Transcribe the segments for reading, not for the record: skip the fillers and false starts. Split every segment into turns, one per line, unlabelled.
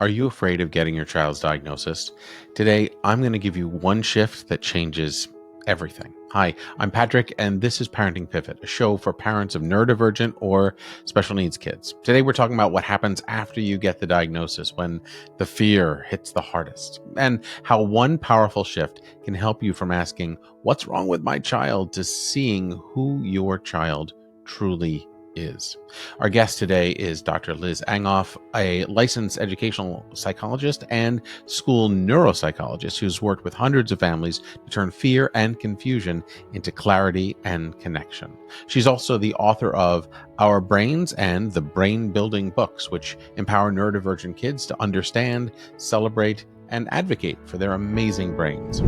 Are you afraid of getting your child's diagnosis? Today, I'm going to give you one shift that changes everything. Hi, I'm Patrick, and this is Parenting Pivot, a show for parents of neurodivergent or special needs kids. Today, we're talking about what happens after you get the diagnosis, when the fear hits the hardest, and how one powerful shift can help you from asking, "What's wrong with my child?" to seeing who your child truly is. Our guest today is Dr. Liz Angoff, a licensed educational psychologist and school neuropsychologist who's worked with hundreds of families to turn fear and confusion into clarity and connection. She's also the author of Our Brains and the Brain Building books, which empower neurodivergent kids to understand, celebrate, and advocate for their amazing brains.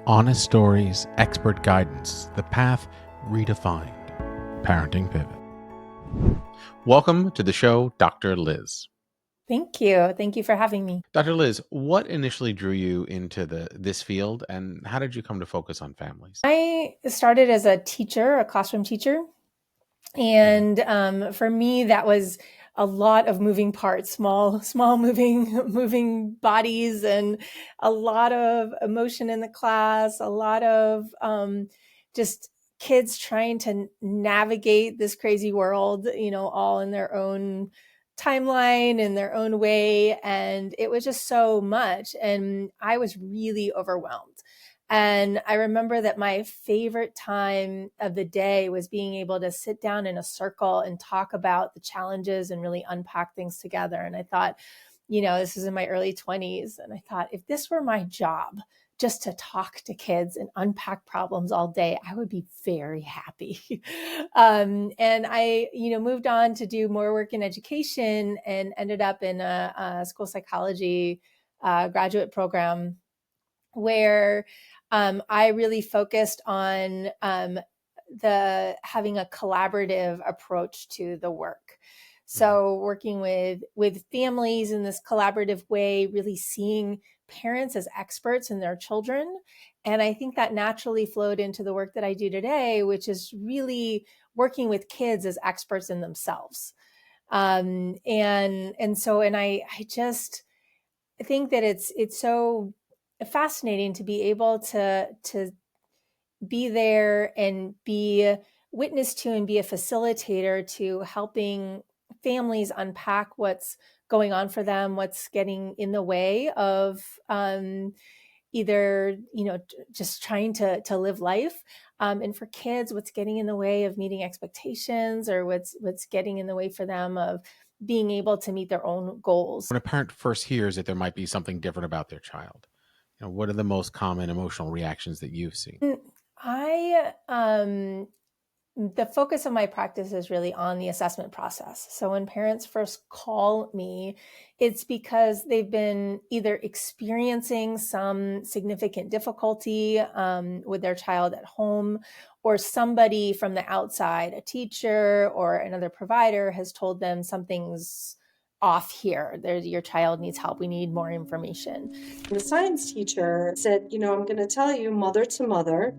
Honest stories, expert guidance, the path redefined. Parenting Pivot. Welcome to the show, Dr. Liz.
Thank you. Thank you for having me.
Dr. Liz, what initially drew you into this field, and how did you come to focus on families?
I started as a teacher, a classroom teacher. And for me, that was a lot of moving parts, small moving bodies, and a lot of emotion in the class, a lot of just kids trying to navigate this crazy world, all in their own timeline, in their own way. And it was just so much. And I was really overwhelmed. And I remember that my favorite time of the day was being able to sit down in a circle and talk about the challenges and really unpack things together. And I thought, this was in my early 20s. And I thought, if this were my job, just to talk to kids and unpack problems all day, I would be very happy. And I, moved on to do more work in education and ended up in a school psychology graduate program where I really focused on the having a collaborative approach to the work. So working with families in this collaborative way, really seeing parents as experts in their children. And I think that naturally flowed into the work that I do today, which is really working with kids as experts in themselves. I just think that it's so fascinating to be able to be there and be witness to and be a facilitator to helping families unpack what's going on for them, what's getting in the way of either just trying to live life, and for kids, what's getting in the way of meeting expectations, or what's getting in the way for them of being able to meet their own goals.
When a parent first hears that there might be something different about their child, what are the most common emotional reactions that you've seen?
I The focus of my practice is really on the assessment process. So when parents first call me, it's because they've been either experiencing some significant difficulty with their child at home, or somebody from the outside, a teacher or another provider, has told them something's off here. Your child needs help. We need more information.
The science teacher said, I'm going to tell you, mother to mother,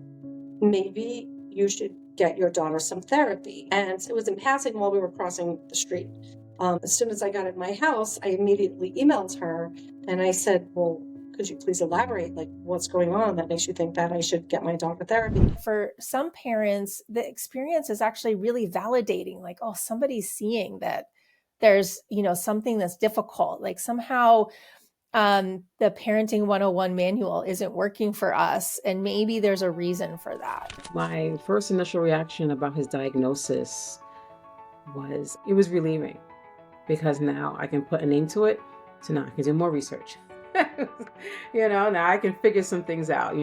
maybe you should get your daughter some therapy. And it was in passing while we were crossing the street. As soon as I got in my house, I immediately emailed her and I said, well, could you please elaborate, like what's going on that makes you think that I should get my daughter therapy?
For some parents, the experience is actually really validating, like, oh, somebody's seeing that there's, something that's difficult. Like somehow the Parenting 101 manual isn't working for us, and maybe there's a reason for that.
My first initial reaction about his diagnosis it was relieving, because now I can put a name to it, so now I can do more research. Now I can figure some things out,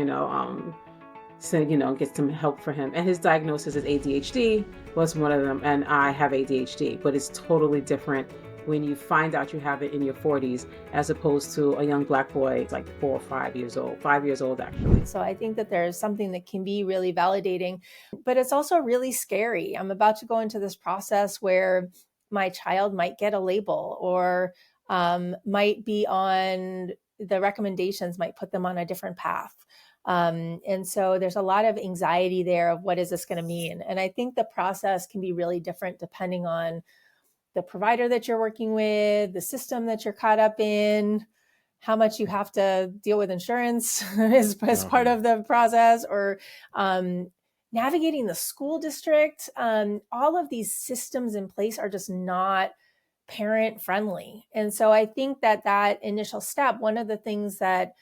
get some help for him. And his diagnosis is ADHD was one of them, and I have ADHD, but it's totally different when you find out you have it in your 40s as opposed to a young Black boy like 4 or 5 years old, 5 years old actually.
So I think that there's something that can be really validating, but it's also really scary. I'm about to go into this process where my child might get a label, or might be on the recommendations, might put them on a different path. And so there's a lot of anxiety there of what is this going to mean? And I think the process can be really different depending on the provider that you're working with, the system that you're caught up in, how much you have to deal with insurance as part of the process, or navigating the school district. All of these systems in place are just not parent friendly. And so I think that initial step, one of the things that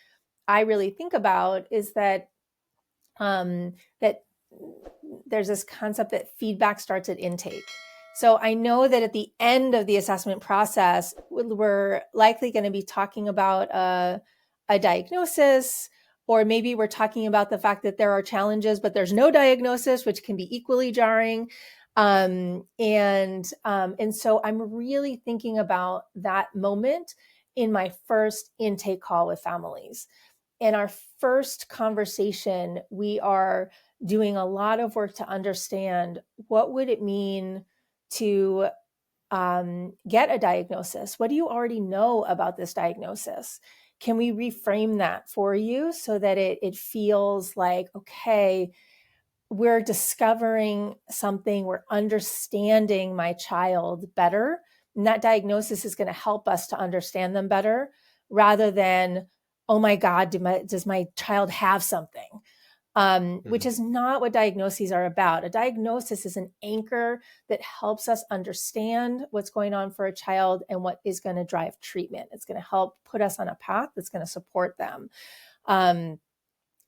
I really think about is that that there's this concept that feedback starts at intake. So I know that at the end of the assessment process, we're likely going to be talking about a diagnosis, or maybe we're talking about the fact that there are challenges, but there's no diagnosis, which can be equally jarring. And so I'm really thinking about that moment in my first intake call with families. In our first conversation, we are doing a lot of work to understand what would it mean to get a diagnosis. What do you already know about this diagnosis? Can we reframe that for you so that it feels like, okay, we're discovering something, we're understanding my child better, and that diagnosis is going to help us to understand them better, rather than, oh my God, does my child have something? Which is not what diagnoses are about. A diagnosis is an anchor that helps us understand what's going on for a child and what is going to drive treatment. It's going to help put us on a path that's going to support them.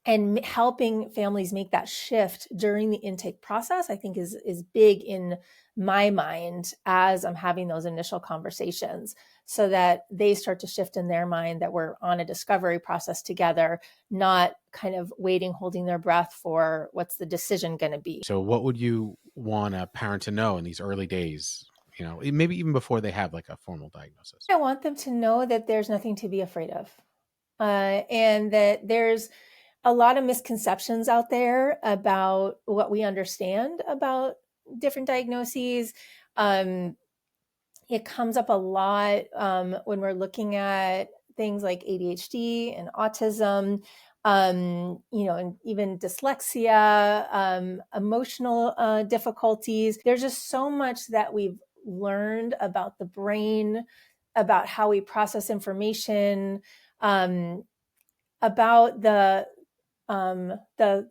And helping families make that shift during the intake process, I think is big in my mind as I'm having those initial conversations, so that they start to shift in their mind that we're on a discovery process together, not kind of waiting, holding their breath for what's the decision going to be.
So what would you want a parent to know in these early days, maybe even before they have like a formal diagnosis?
I want them to know that there's nothing to be afraid of, and that there's a lot of misconceptions out there about what we understand about different diagnoses. It comes up a lot when we're looking at things like ADHD and autism, and even dyslexia, emotional difficulties. There's just so much that we've learned about the brain, about how we process information, about the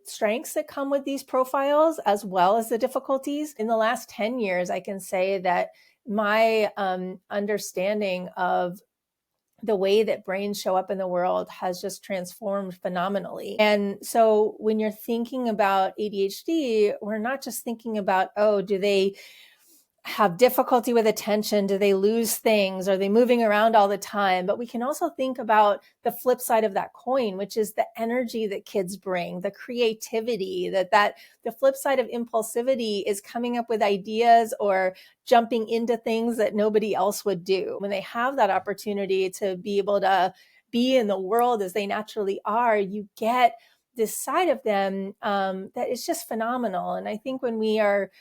strengths that come with these profiles, as well as the difficulties. In the last 10 years, I can say that my understanding of the way that brains show up in the world has just transformed phenomenally. And so when you're thinking about ADHD, we're not just thinking about, oh, do they have difficulty with attention? Do they lose things? Are they moving around all the time? But we can also think about the flip side of that coin, which is the energy that kids bring, the creativity, that the flip side of impulsivity is coming up with ideas or jumping into things that nobody else would do. When they have that opportunity to be able to be in the world as they naturally are, you get this side of them that is just phenomenal. And I think when we are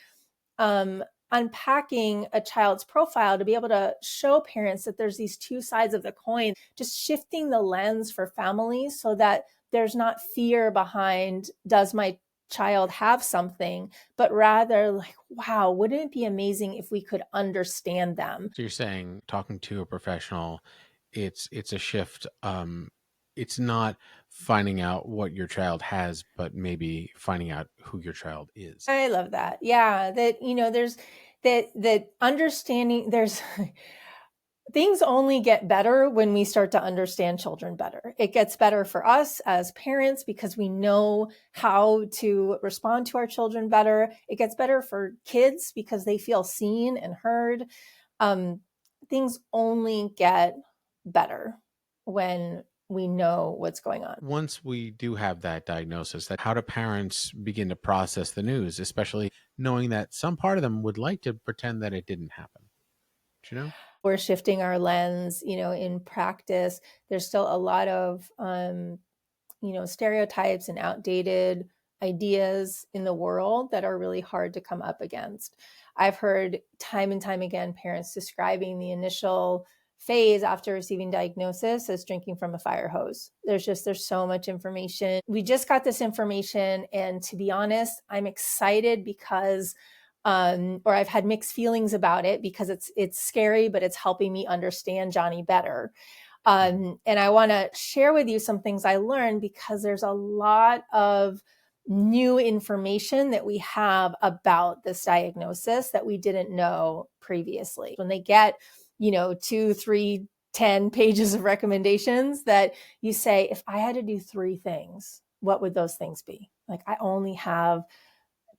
unpacking a child's profile, to be able to show parents that there's these two sides of the coin, just shifting the lens for families so that there's not fear behind, does my child have something, but rather like, wow, wouldn't it be amazing if we could understand them?
So you're saying talking to a professional, it's a shift. It's not finding out what your child has, but maybe finding out who your child is.
I love that. Yeah, that there's that understanding. There's things only get better when we start to understand children better. It gets better for us as parents because we know how to respond to our children better. It gets better for kids because they feel seen and heard. Things only get better when we know what's going on.
Once we do have that diagnosis, how do parents begin to process the news, especially knowing that some part of them would like to pretend that it didn't happen? Do you know?
We're shifting our lens, in practice. There's still a lot of, stereotypes and outdated ideas in the world that are really hard to come up against. I've heard time and time again parents describing the initial phase after receiving diagnosis as drinking from a fire hose. There's so much information. We just got this information. And to be honest, I'm excited because or I've had mixed feelings about it because it's scary, but it's helping me understand Johnny better. And I want to share with you some things I learned, because there's a lot of new information that we have about this diagnosis that we didn't know previously. When they get, 2, 3, 10 pages of recommendations, that you say, if I had to do 3 things, what would those things be? Like, I only have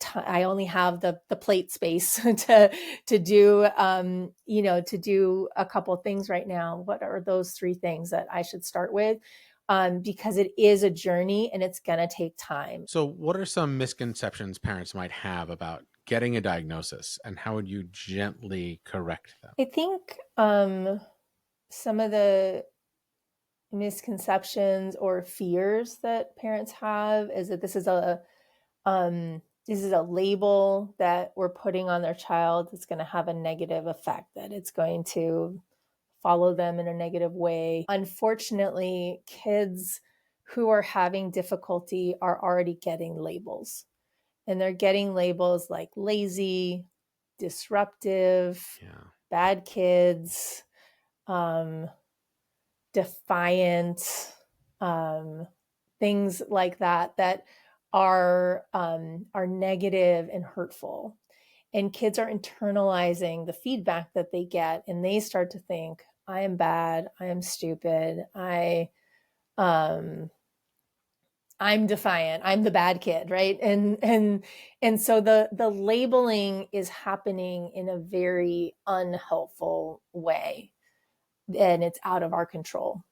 the plate space to do to do a couple of things right now. What are those 3 things that I should start with? Because it is a journey and it's going to take time.
So what are some misconceptions parents might have about getting a diagnosis, and how would you gently correct them?
I think some of the misconceptions or fears that parents have is that this is a label that we're putting on their child that's going to have a negative effect, that it's going to follow them in a negative way. Unfortunately, kids who are having difficulty are already getting labels, and they're getting labels like lazy, disruptive, bad kids, defiant, things like that are negative and hurtful. And kids are internalizing the feedback that they get, and they start to think, I am bad, I am stupid, I'm defiant, I'm the bad kid, right? And so the labeling is happening in a very unhelpful way, and it's out of our control.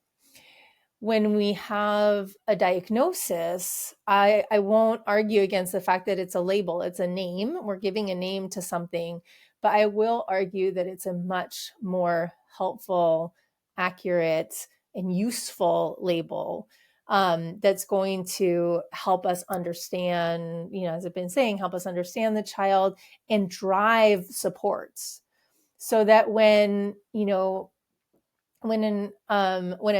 When we have a diagnosis, I won't argue against the fact that it's a label, it's a name, we're giving a name to something, but I will argue that it's a much more helpful, accurate, and useful label that's going to help us understand, as I've been saying, help us understand the child and drive supports, so that when a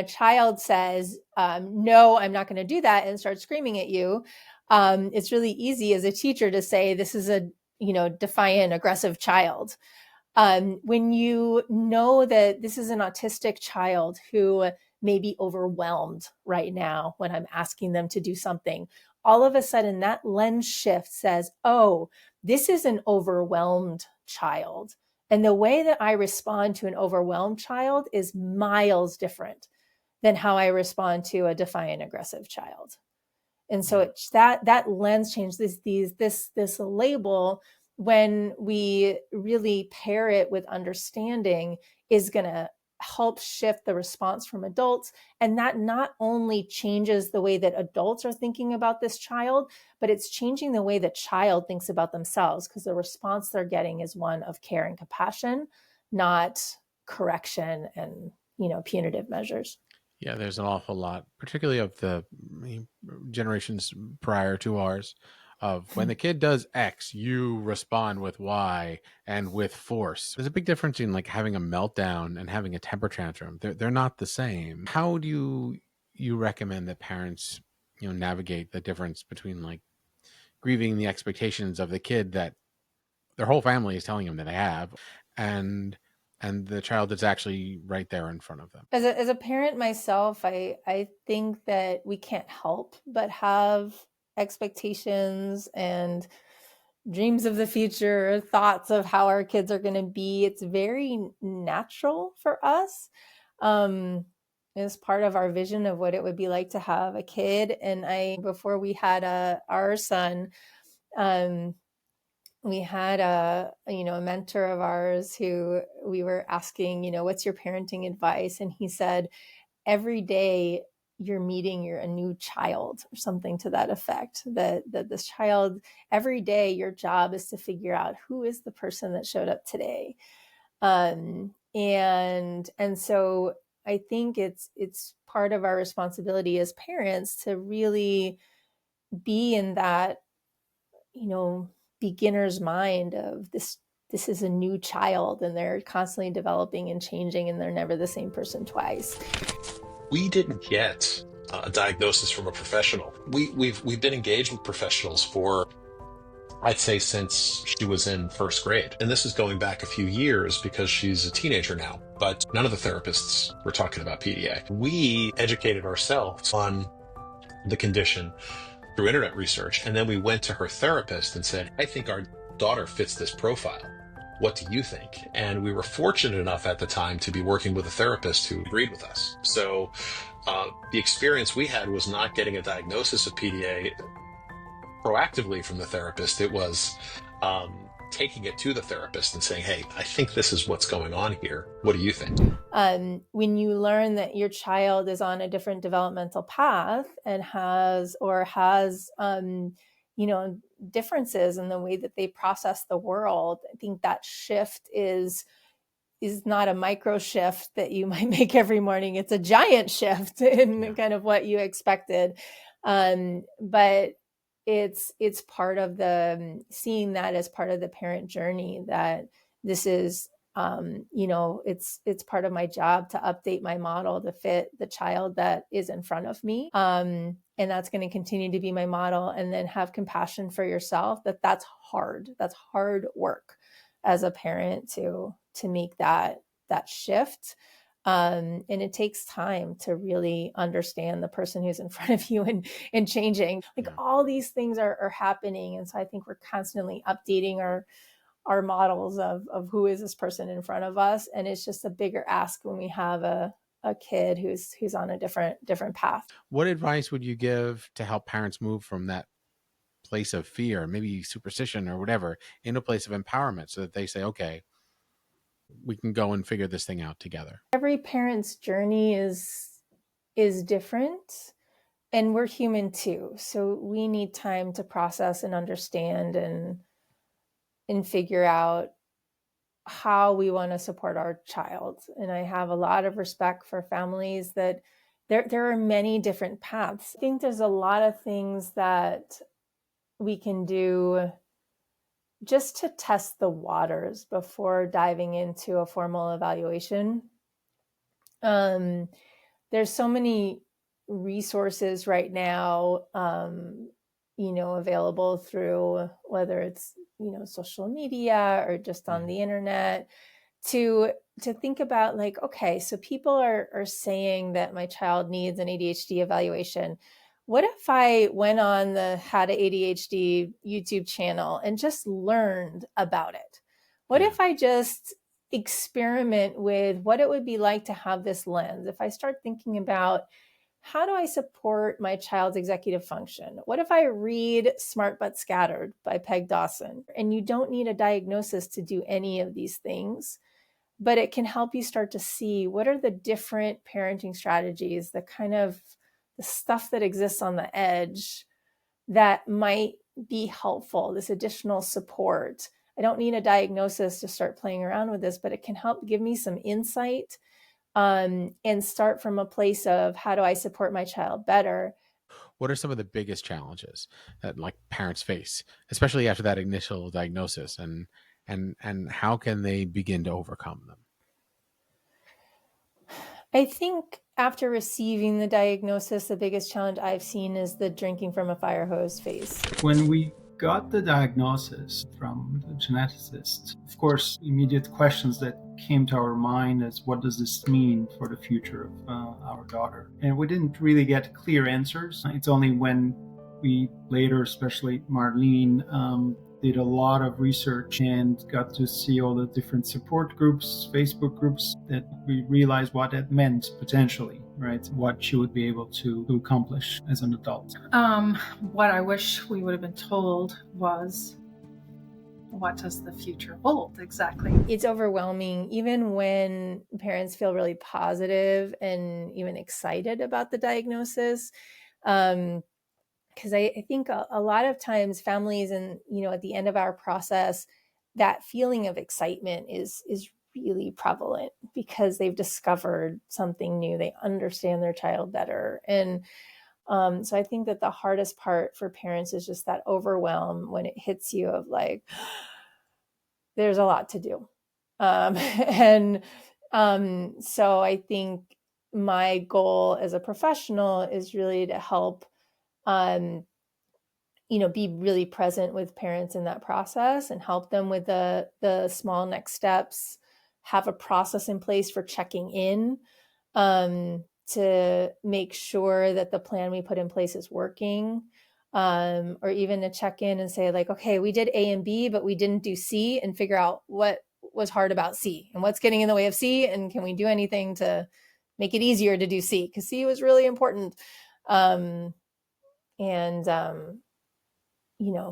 child says, no, I'm not going to do that, and starts screaming at you, it's really easy as a teacher to say, this is a, defiant, aggressive child. When you know that this is an autistic child who may be overwhelmed right now when I'm asking them to do something, all of a sudden that lens shift says, oh, this is an overwhelmed child. And the way that I respond to an overwhelmed child is miles different than how I respond to a defiant, aggressive child. And so it's that lens change, this label, when we really pair it with understanding, is going to help shift the response from adults. And that not only changes the way that adults are thinking about this child, but it's changing the way the child thinks about themselves, because the response they're getting is one of care and compassion, not correction and, punitive measures.
Yeah, there's an awful lot, particularly of the generations prior to ours, of when the kid does X, you respond with Y and with force. There's a big difference in like having a meltdown and having a temper tantrum. They're not the same. How do you recommend that parents, navigate the difference between like grieving the expectations of the kid that their whole family is telling them that they have, and the child that's actually right there in front of them?
As a parent myself, I think that we can't help but have expectations and dreams of the future, thoughts of how our kids are going to be. It's very natural for us. It's part of our vision of what it would be like to have a kid. And before we had our son, we had a mentor of ours who we were asking, what's your parenting advice? And he said, every day you're meeting a new child, or something to that effect, that this child, every day your job is to figure out who is the person that showed up today. And so I think it's part of our responsibility as parents to really be in that, beginner's mind of this is a new child, and they're constantly developing and changing, and they're never the same person twice.
We didn't get a diagnosis from a professional. We've been engaged with professionals for I'd say since she was in first grade. And this is going back a few years because she's a teenager now, but none of the therapists were talking about PDA. We educated ourselves on the condition through internet research, and then we went to her therapist and said, I think our daughter fits this profile. What do you think? And we were fortunate enough at the time to be working with a therapist who agreed with us. So the experience we had was not getting a diagnosis of PDA proactively from the therapist. It was taking it to the therapist and saying, hey, I think this is what's going on here. What do you think?
When you learn that your child is on a different developmental path and has differences in the way that they process the world, I think that shift is not a micro shift that you might make every morning. It's a giant shift in kind of what you expected. But it's part of seeing that as part of the parent journey, that this is, it's part of my job to update my model to fit the child that is in front of me. And that's going to continue to be my model. And then have compassion for yourself, that's hard. That's hard work as a parent to make that shift. And it takes time to really understand the person who's in front of you and changing. Like all these things are happening. And so I think we're constantly updating our models of who is this person in front of us. And it's just a bigger ask when we have a kid who's on a different path.
What advice would you give to help parents move from that place of fear, maybe superstition or whatever, in a place of empowerment, so that they say, okay, we can go and figure this thing out together?
Every parent's journey is different, and we're human too. So we need time to process and understand and figure out how we want to support our child. And I have a lot of respect for families that there are many different paths. I think there's a lot of things that we can do just to test the waters before diving into a formal evaluation. There's so many resources right now, available through whether it's, social media or just on the internet, to think about like, okay, so people are saying that my child needs an ADHD evaluation. What if I went on the How to ADHD YouTube channel and just learned about it? What if I just experiment with what it would be like to have this lens? If I start thinking about, how do I support my child's executive function? What if I read Smart But Scattered by Peg Dawson? And you don't need a diagnosis to do any of these things, but it can help you start to see what are the different parenting strategies, the kind of the stuff that exists on the edge that might be helpful, this additional support. I don't need a diagnosis to start playing around with this, but it can help give me some insight, and start from a place of, how do I support my child better?
What are some of the biggest challenges that like parents face, especially after that initial diagnosis, and how can they begin to overcome them?
I think after receiving the diagnosis, the biggest challenge I've seen is the drinking from a fire hose phase.
When we got the diagnosis from the geneticist, of course, immediate questions that came to our mind is, what does this mean for the future of our daughter? And we didn't really get clear answers. It's only when we later, especially Marlene, did a lot of research and got to see all the different support groups, Facebook groups, that we realized what that meant potentially, right? What she would be able to accomplish as an adult.
What I wish we would have been told was, what does the future hold exactly?
It's overwhelming, even when parents feel really positive and even excited about the diagnosis. Because I think a lot of times families, and at the end of our process, that feeling of excitement is really prevalent because they've discovered something new. They understand their child better. And so I think that the hardest part for parents is just that overwhelm when it hits you of like, there's a lot to do. So I think my goal as a professional is really to help be really present with parents in that process and help them with the small next steps, have a process in place for checking in, to make sure that the plan we put in place is working, or even to check in and say like, okay, we did A and B, but we didn't do C, and figure out what was hard about C and what's getting in the way of C, and can we do anything to make it easier to do C, because C was really important. And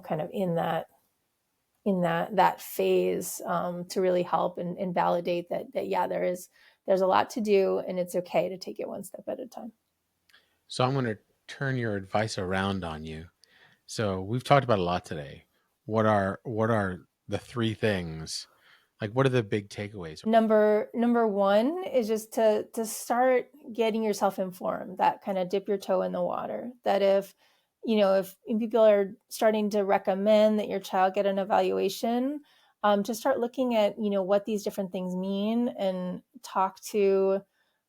kind of in that phase, to really help and validate that yeah, there's a lot to do, and it's okay to take it one step at a time.
So I'm going to turn your advice around on you. So we've talked about a lot today. What are the three things? Like, what are the big takeaways?
Number one is just to start getting yourself informed, that kind of dip your toe in the water. That if people are starting to recommend that your child get an evaluation, to start looking at, what these different things mean, and talk to,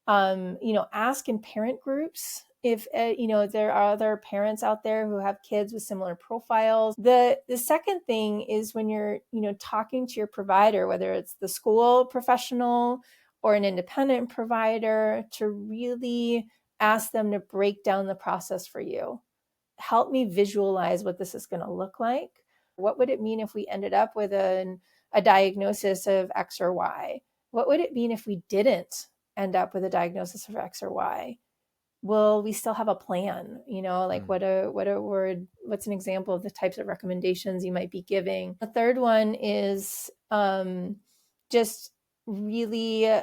ask in parent groups if there are other parents out there who have kids with similar profiles. The second thing is when you're talking to your provider, whether it's the school professional or an independent provider, to really ask them to break down the process for you. Help me visualize what this is going to look like. What would it mean if we ended up with a diagnosis of X or Y? What would it mean if we didn't end up with a diagnosis of X or Y? Will we still have a plan? What's an example of the types of recommendations you might be giving? The third one is just really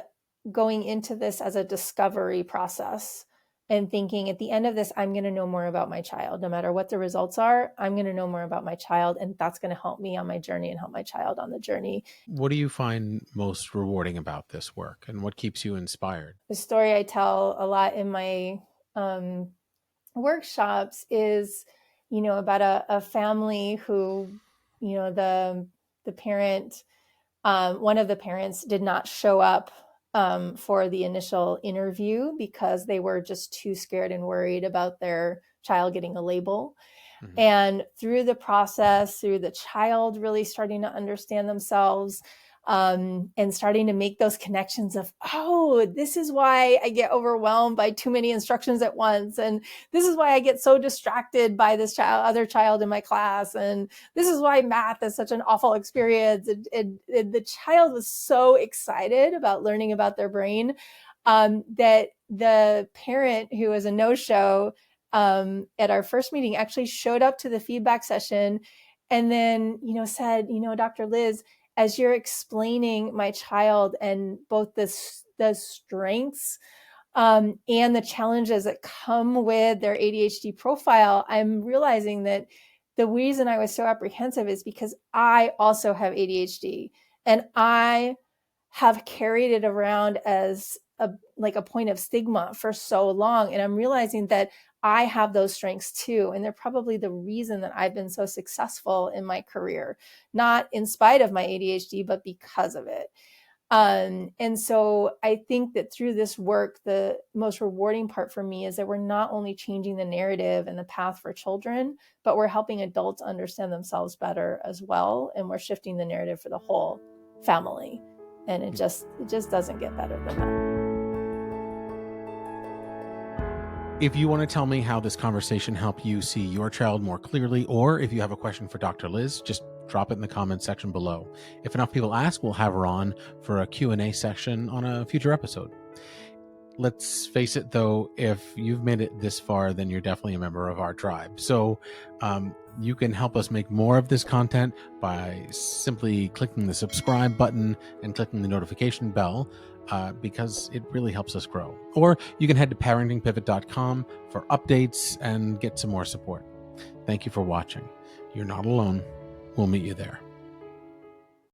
going into this as a discovery process, and thinking at the end of this, I'm going to know more about my child. No matter what the results are, I'm going to know more about my child, and that's going to help me on my journey and help my child on the journey.
What do you find most rewarding about this work, and what keeps you inspired? The
story I tell a lot in my workshops is, about a family who, the parent, one of the parents did not show up for the initial interview because they were just too scared and worried about their child getting a label. Mm-hmm. And through the process, through the child really starting to understand themselves, and starting to make those connections of, oh, this is why I get overwhelmed by too many instructions at once. And this is why I get so distracted by this other child in my class. And this is why math is such an awful experience. And the child was so excited about learning about their brain, that the parent, who was a no-show at our first meeting, actually showed up to the feedback session and then, said, Dr. Liz, as you're explaining my child and both the strengths and the challenges that come with their ADHD profile, I'm realizing that the reason I was so apprehensive is because I also have ADHD, and I have carried it around as a point of stigma for so long. And I'm realizing that I have those strengths too. And they're probably the reason that I've been so successful in my career, not in spite of my ADHD, but because of it. And so I think that through this work, the most rewarding part for me is that we're not only changing the narrative and the path for children, but we're helping adults understand themselves better as well. And we're shifting the narrative for the whole family. And it just doesn't get better than that.
If you want to tell me how this conversation helped you see your child more clearly, or if you have a question for Dr. Liz, just drop it in the comments section below. If enough people ask, we'll have her on for a Q&A section on a future episode. Let's face it, though, if you've made it this far, then you're definitely a member of our tribe. So you can help us make more of this content by simply clicking the subscribe button and clicking the notification bell, because it really helps us grow. Or you can head to parentingpivot.com for updates and get some more support. Thank you for watching. You're not alone. We'll meet you there.